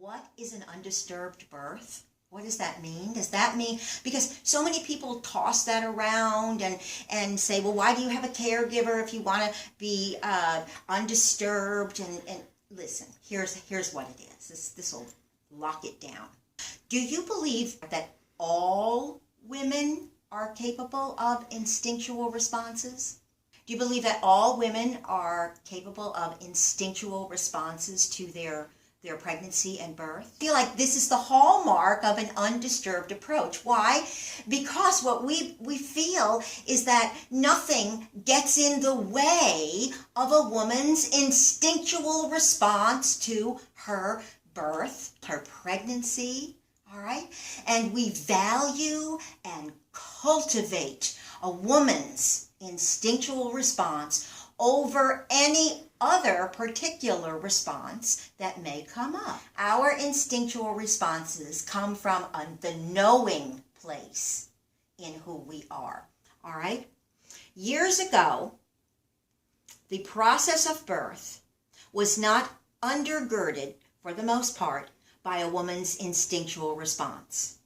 What is an undisturbed birth? What does that mean? Does that mean, because so many people toss that around and say, well, why do you have a caregiver if you want to be undisturbed? And listen, here's what it is. This will lock it down. Do you believe that all women are capable of instinctual responses? Do you believe that all women are capable of instinctual responses to their pregnancy and birth? I feel like this is the hallmark of an undisturbed approach. Why? Because what we feel is that nothing gets in the way of a woman's instinctual response to her birth, her pregnancy, all right? And we value and cultivate a woman's instinctual response over any other particular response that may come up. Our instinctual responses come from the knowing place in who we are, all right? Years ago, the process of birth was not undergirded, for the most part, by a woman's instinctual response.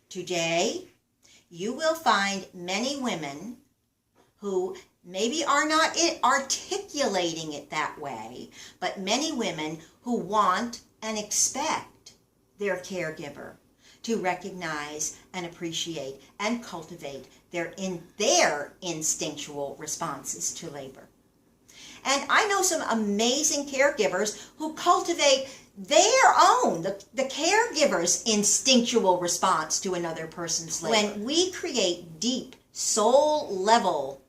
Today, you will find many women who maybe are not articulating it that way, but many women who want and expect their caregiver to recognize and appreciate and cultivate their instinctual responses to labor. And I know some amazing caregivers who cultivate their own, the caregiver's instinctual response to another person's labor. When we create deep soul level,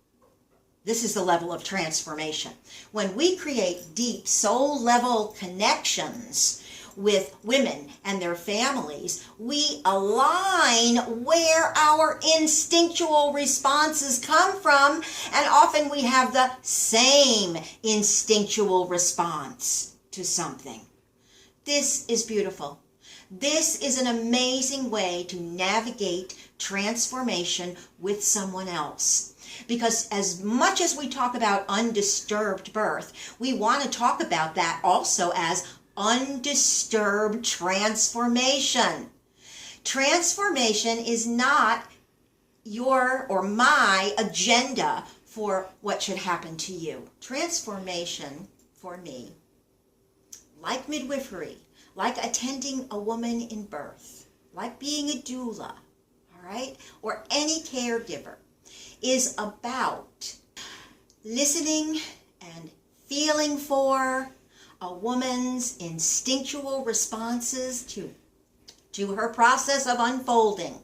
this is the level of transformation. When we create deep soul level connections with women and their families, we align where our instinctual responses come from, and often we have the same instinctual response to something. This is beautiful. This is an amazing way to navigate transformation with someone else. Because as much as we talk about undisturbed birth, we want to talk about that also as undisturbed transformation. Transformation is not your or my agenda for what should happen to you. Transformation, for me, like midwifery, like attending a woman in birth, like being a doula, all right, or any caregiver, is about listening and feeling for a woman's instinctual responses to her process of unfolding,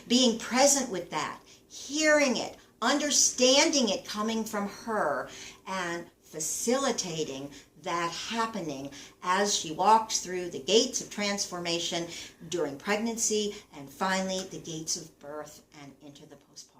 being present with that, hearing it, understanding it coming from her, and facilitating that happening as she walks through the gates of transformation during pregnancy and finally the gates of birth and into the postpartum.